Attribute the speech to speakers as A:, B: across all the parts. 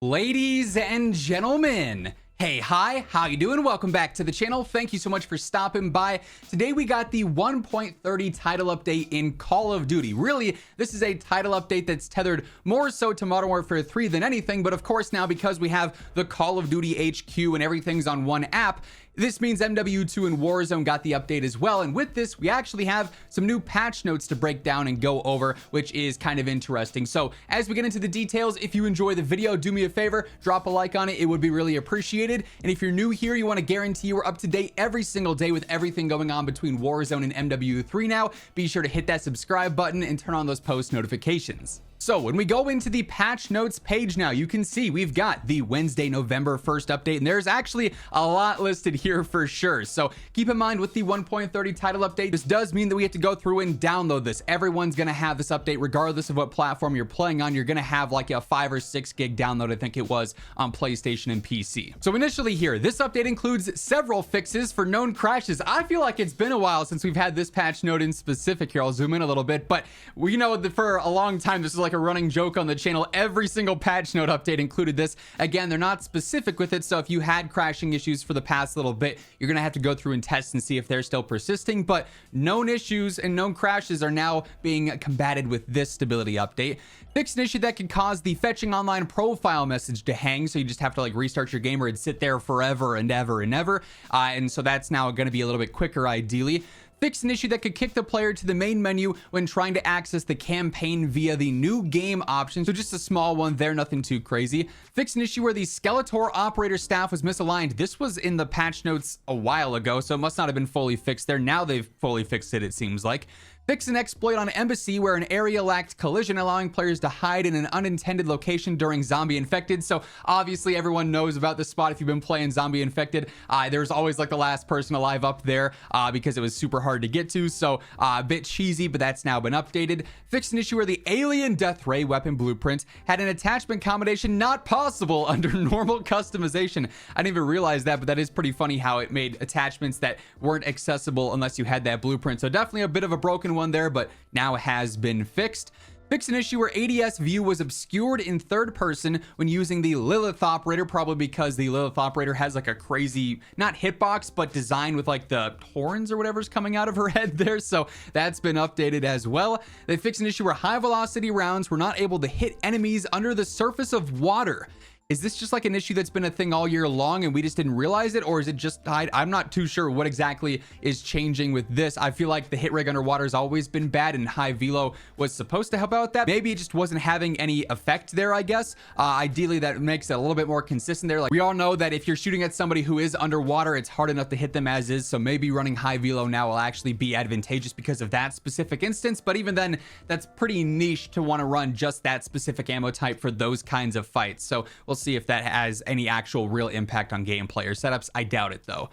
A: Ladies and gentlemen, hey, hi, how you doing? Welcome back to the channel. Thank you so much for stopping by. Today we got the 1.30 title update in Call of Duty. Really, this is a title update that's tethered more so to Modern Warfare 3 than anything, but of course now because we have the Call of Duty HQ and everything's on one app, this means MW2 and Warzone got the update as well, and with this, we actually have some new patch notes to break down and go over, which is kind of interesting. So, as we get into the details, if you enjoy the video, do me a favor, drop a like on it. It would be really appreciated. And if you're new here, you want to guarantee you're up to date every single day with everything going on between Warzone and MW3 now, be sure to hit that subscribe button and turn on those post notifications. So when we go into the patch notes page now, you can see we've got the Wednesday, November 1st update, and there's actually a lot listed here for sure. So keep in mind with the 1.30 title update, this does mean that we have to go through and download this. Everyone's going to have this update regardless of what platform you're playing on. You're going to have like a 5 or 6 gig download, I think it was, on PlayStation and PC. So initially here, this update includes several fixes for known crashes. I feel like it's been a while since we've had this patch note in specific here. I'll zoom in a little bit, but we know that for a long time, this is like a running joke on the channel. Every single patch note update included this. Again, they're not specific with it, so if you had crashing issues for the past little bit, you're gonna have to go through and test and see if they're still persisting, but known issues and known crashes are now being combated with this stability update. Fix an issue that could cause the fetching online profile message to hang, so you just have to like restart your game or it'd sit there forever and ever and ever, and so that's now going to be a little bit quicker ideally. Fix an issue that could kick the player to the main menu when trying to access the campaign via the new game option. So just a small one there, nothing too crazy. Fix an issue where the Skeletor operator staff was misaligned. This was in the patch notes a while ago, so it must not have been fully fixed there. Now they've fully fixed it, it seems like. Fix an exploit on Embassy where an area lacked collision, allowing players to hide in an unintended location during Zombie Infected. So obviously everyone knows about this spot if you've been playing Zombie Infected. There's always like the last person alive up there because it was super hard to get to. So a bit cheesy, but that's now been updated. Fix an issue where the alien death ray weapon blueprint had an attachment combination not possible under normal customization. I didn't even realize that, but that is pretty funny how it made attachments that weren't accessible unless you had that blueprint. So definitely a bit of a broken one there, but now has been fixed. Fix an issue where ADS view was obscured in third person when using the Lilith operator, probably because the Lilith operator has like a crazy, not hitbox, but design with like the horns or whatever's coming out of her head there. So that's been updated as well. They fixed an issue where high velocity rounds were not able to hit enemies under the surface of water. Is this just like an issue that's been a thing all year long and we just didn't realize it? Or is it just I'm not too sure what exactly is changing with this. I feel like the hit rig underwater has always been bad and high velo was supposed to help out with that. Maybe it just wasn't having any effect there, I guess. Ideally, that makes it a little bit more consistent there. Like we all know that if you're shooting at somebody who is underwater, it's hard enough to hit them as is. So maybe running high velo now will actually be advantageous because of that specific instance. But even then, that's pretty niche to want to run just that specific ammo type for those kinds of fights. So we'll see if that has any actual real impact on gameplay or setups. I doubt it though.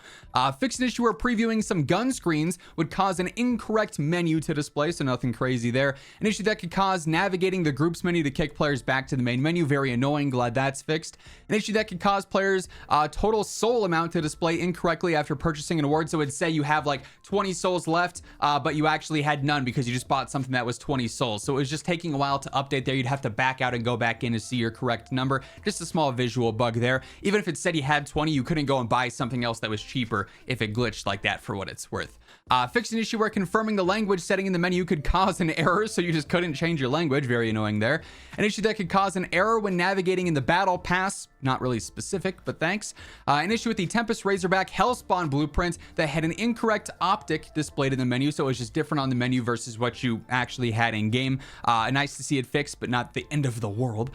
A: Fix an issue where previewing some gun screens would cause an incorrect menu to display, so nothing crazy there. An issue that could cause navigating the groups menu to kick players back to the main menu. Very annoying, glad that's fixed. An issue that could cause players total soul amount to display incorrectly after purchasing an award. So it'd say you have like 20 souls left, but you actually had none because you just bought something that was 20 souls. So it was just taking a while to update there. You'd have to back out and go back in to see your correct number. Just a small visual bug there. Even if it said you had 20, you couldn't go and buy something else that was cheaper if it glitched like that for what it's worth. Fix an issue where confirming the language setting in the menu could cause an error, so you just couldn't change your language. Very annoying there. An issue that could cause an error when navigating in the battle pass. Not really specific, but thanks. An issue with the Tempest Razorback Hellspawn blueprint that had an incorrect optic displayed in the menu, so it was just different on the menu versus what you actually had in game. Nice to see it fixed, but not the end of the world.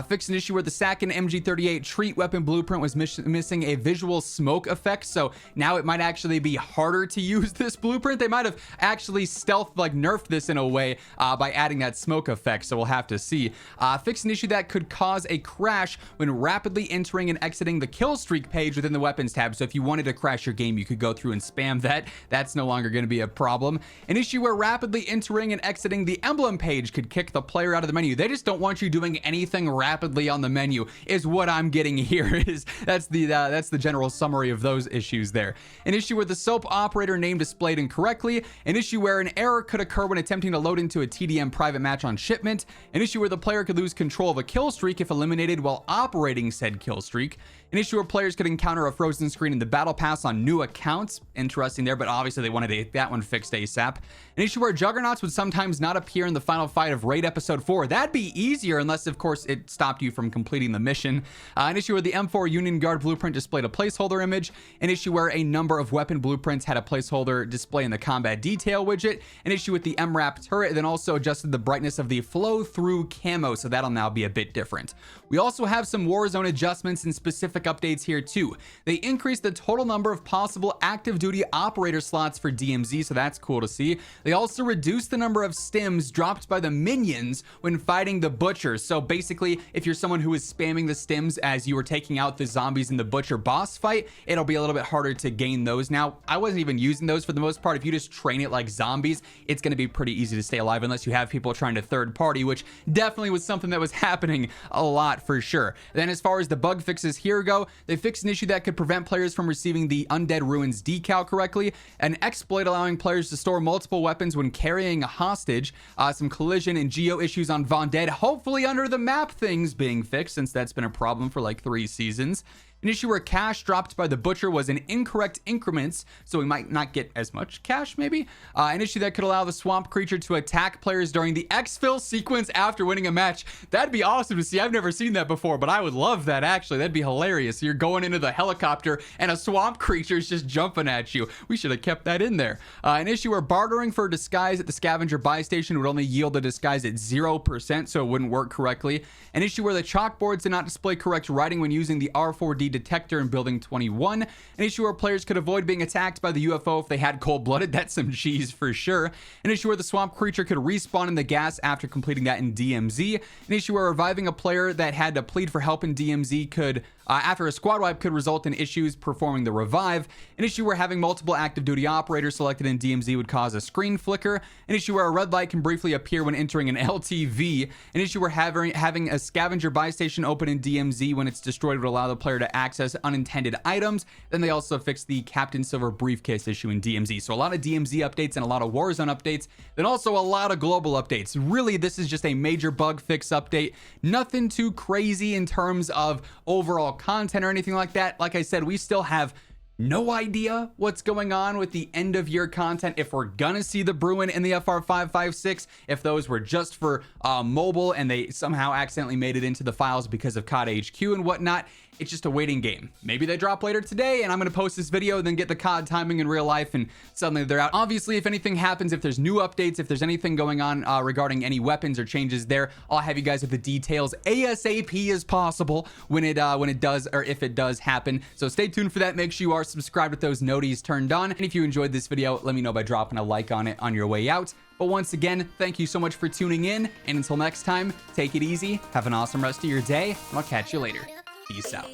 A: Fix an issue where the Sakin MG38 treat weapon blueprint was missing a visual smoke effect, so now it might actually be harder to use this blueprint. They might have actually stealth like nerfed this in a way by adding that smoke effect, so we'll have to see. Fix an issue that could cause a crash when rapidly entering and exiting the kill streak page within the weapons tab. So if you wanted to crash your game, you could go through and spam that. That's no longer going to be a problem. An issue where rapidly entering and exiting the emblem page could kick the player out of the menu. They just don't want you doing anything rapidly on the menu. is what I'm getting here. That's the general summary of those issues there. An issue where the soap operator name displayed incorrectly. An issue where an error could occur when attempting to load into a TDM private match on shipment. An issue where the player could lose control of a kill streak if eliminated while operating said kill streak. An issue where players could encounter a frozen screen in the battle pass on new accounts. Interesting there, but obviously they wanted that one fixed ASAP. An issue where juggernauts would sometimes not appear in the final fight of Raid Episode 4. That'd be easier unless, of course, it stopped you from completing the mission. An issue where the M4 Union Guard blueprint displayed a placeholder image. An issue where a number of weapon blueprints had a placeholder display in the combat detail widget. An issue with the MRAP turret, then also adjusted the brightness of the flow-through camo, so that'll now be a bit different. We also have some Warzone adjustments and specific updates here too. They increased the total number of possible active duty operator slots for DMZ, so that's cool to see. They also reduced the number of stims dropped by the minions when fighting the butcher. So basically, if you're someone who is spamming the stims as you were taking out the zombies in the butcher boss fight, it'll be a little bit harder to gain those. Now, I wasn't even using those for the most part. If you just train it like zombies, it's going to be pretty easy to stay alive unless you have people trying to third party, which definitely was something that was happening a lot for sure. Then as far as the bug fixes here go, they fixed an issue that could prevent players from receiving the Undead Ruins decal correctly, an exploit allowing players to store multiple weapons when carrying a hostage, some collision and geo issues on Vendetta, hopefully under the map things being fixed, since that's been a problem for like 3 seasons. An issue where cash dropped by the butcher was in incorrect increments, so we might not get as much cash maybe. An issue that could allow the swamp creature to attack players during the exfil sequence after winning a match. That'd be awesome to see. I've never seen that before, but I would love that actually. That'd be hilarious. You're going into the helicopter and a swamp creature is just jumping at you. We should have kept that in there. An issue where bartering for a disguise at the scavenger buy station would only yield a disguise at 0%, so it wouldn't work correctly. An issue where the chalkboards did not display correct writing when using the R4D detector in building 21. An issue where players could avoid being attacked by the UFO if they had cold-blooded. That's some cheese for sure. An issue where the swamp creature could respawn in the gas after completing that in DMZ. An issue where reviving a player that had to plead for help in DMZ could after a squad wipe could result in issues performing the revive. An issue where having multiple active duty operators selected in DMZ would cause a screen flicker. An issue where a red light can briefly appear when entering an LTV. An issue where having a scavenger buy station open in DMZ when it's destroyed would allow the player to access unintended items. Then they also fixed the Captain Silver briefcase issue in DMZ. So a lot of DMZ updates and a lot of Warzone updates, then also a lot of global updates. Really, this is just a major bug fix update. Nothing too crazy in terms of overall content or anything like that. Like I said, we still have no idea what's going on with the end of year content, if we're gonna see the Bruin and the FR556, if those were just for mobile and they somehow accidentally made it into the files because of COD HQ and whatnot. It's just a waiting game. Maybe they drop later today and I'm gonna post this video, then get the COD timing in real life and suddenly they're out. Obviously, if anything happens, if there's new updates, if there's anything going on regarding any weapons or changes there, I'll have you guys with the details ASAP as possible when it does, or if it does happen. So stay tuned for that. Make sure you are subscribed with those noties turned on. And if you enjoyed this video, let me know by dropping a like on it on your way out. But once again, thank you so much for tuning in. And until next time, take it easy, have an awesome rest of your day, and I'll catch you later. Peace out.